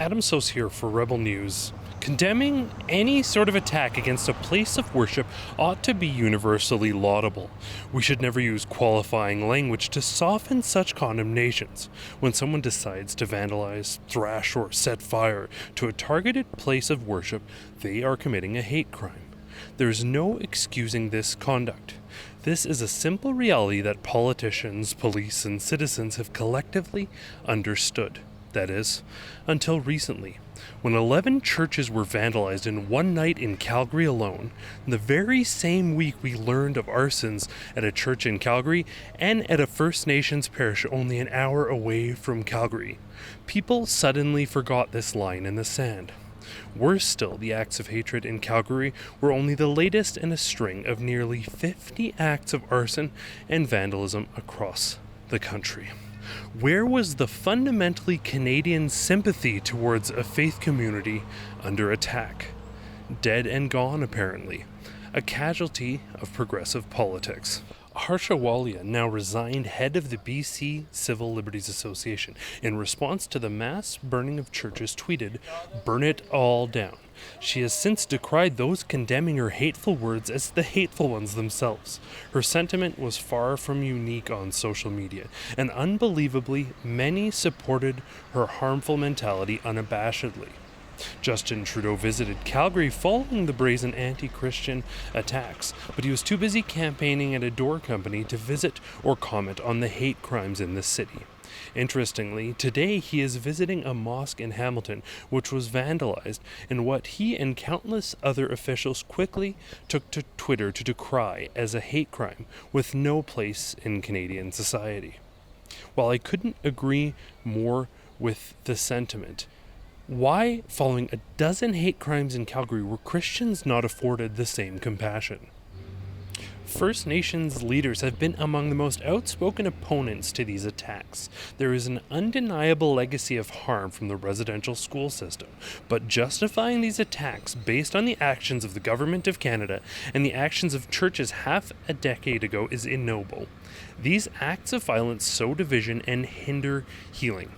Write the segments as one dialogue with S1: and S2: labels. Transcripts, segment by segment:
S1: Adam Soos here for Rebel News. Condemning any sort of attack against a place of worship ought to be universally laudable. We should never use qualifying language to soften such condemnations. When someone decides to vandalize, thrash, or set fire to a targeted place of worship, they are committing a hate crime. There is no excusing this conduct. This is a simple reality that politicians, police, and citizens have collectively understood. That is, until recently, when 11 churches were vandalized in one night in Calgary alone, the very same week we learned of arsons at a church in Calgary and at a First Nations parish only an hour away from Calgary. People suddenly forgot this line in the sand. Worse still, the acts of hatred in Calgary were only the latest in a string of nearly 50 acts of arson and vandalism across the country. Where was the fundamentally Canadian sympathy towards a faith community under attack? Dead and gone, apparently. A casualty of progressive politics. Harsha Walia now resigned head of the BC Civil Liberties Association in response to the mass burning of churches, tweeted, "Burn it all down." She has since decried those condemning her hateful words as the hateful ones themselves. Her sentiment was far from unique on social media, and unbelievably, many supported her harmful mentality unabashedly. Justin Trudeau visited Calgary following the brazen anti-Christian attacks, but he was too busy campaigning at a door company to visit or comment on the hate crimes in the city. Interestingly, today he is visiting a mosque in Hamilton, which was vandalized, and what he and countless other officials quickly took to Twitter to decry as a hate crime with no place in Canadian society. While I couldn't agree more with the sentiment, why, following a dozen hate crimes in Calgary, were Christians not afforded the same compassion? First Nations leaders have been among the most outspoken opponents to these attacks. There is an undeniable legacy of harm from the residential school system, but justifying these attacks based on the actions of the Government of Canada and the actions of churches half a decade ago is ignoble. These acts of violence sow division and hinder healing.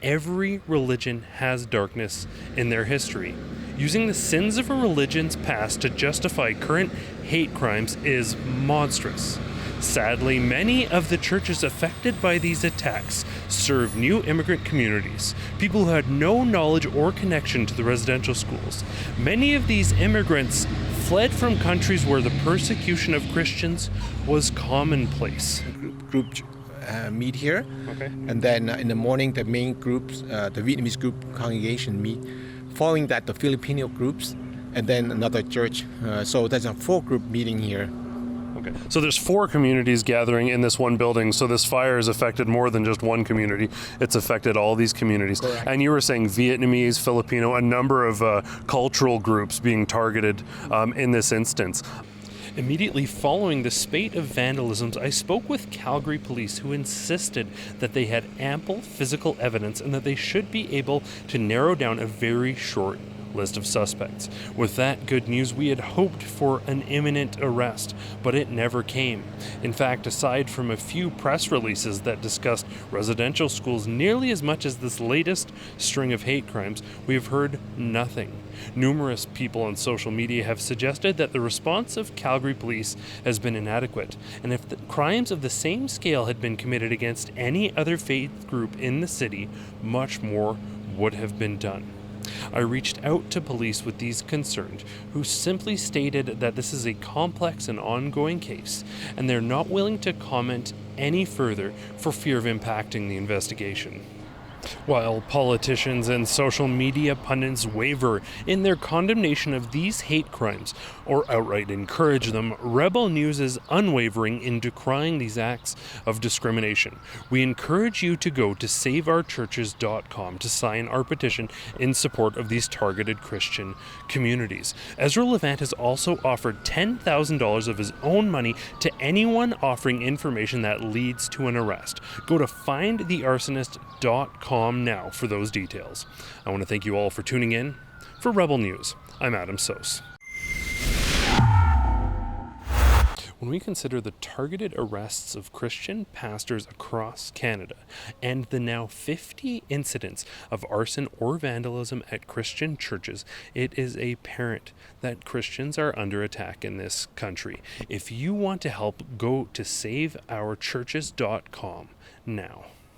S1: Every religion has darkness in their history. Using the sins of a religion's past to justify current hate crimes is monstrous. Sadly, many of the churches affected by these attacks serve new immigrant communities, people who had no knowledge or connection to the residential schools. Many of these immigrants fled from countries where the persecution of Christians was commonplace.
S2: Group meet here,
S1: Okay.
S2: and then in the morning the main groups, the Vietnamese group congregation meet. Following that, the Filipino groups, and then another church. So there's a 4-group meeting here.
S1: Okay. So there's 4 communities gathering in this one building, so this fire has affected more than just one community. It's affected all these communities.
S2: Correct.
S1: And you were saying Vietnamese, Filipino, a number of cultural groups being targeted in this instance. Immediately following the spate of vandalisms, I spoke with Calgary police, who insisted that they had ample physical evidence and that they should be able to narrow down a very short list of suspects. With that good news, we had hoped for an imminent arrest, but it never came. In fact, aside from a few press releases that discussed residential schools nearly as much as this latest string of hate crimes, we have heard nothing. Numerous people on social media have suggested that the response of Calgary police has been inadequate, and if the crimes of the same scale had been committed against any other faith group in the city, much more would have been done. I reached out to police with these concerns, who simply stated that this is a complex and ongoing case, and they're not willing to comment any further for fear of impacting the investigation. While politicians and social media pundits waver in their condemnation of these hate crimes or outright encourage them, Rebel News is unwavering in decrying these acts of discrimination. We encourage you to go to saveourchurches.com to sign our petition in support of these targeted Christian communities. Ezra Levant has also offered $10,000 of his own money to anyone offering information that leads to an arrest. Go to findthearsonist.com now for those details. I want to thank you all for tuning in. For Rebel News, I'm Adam Soos. When we consider the targeted arrests of Christian pastors across Canada and the now 50 incidents of arson or vandalism at Christian churches, it is apparent that Christians are under attack in this country. If you want to help, go to saveourchurches.com now.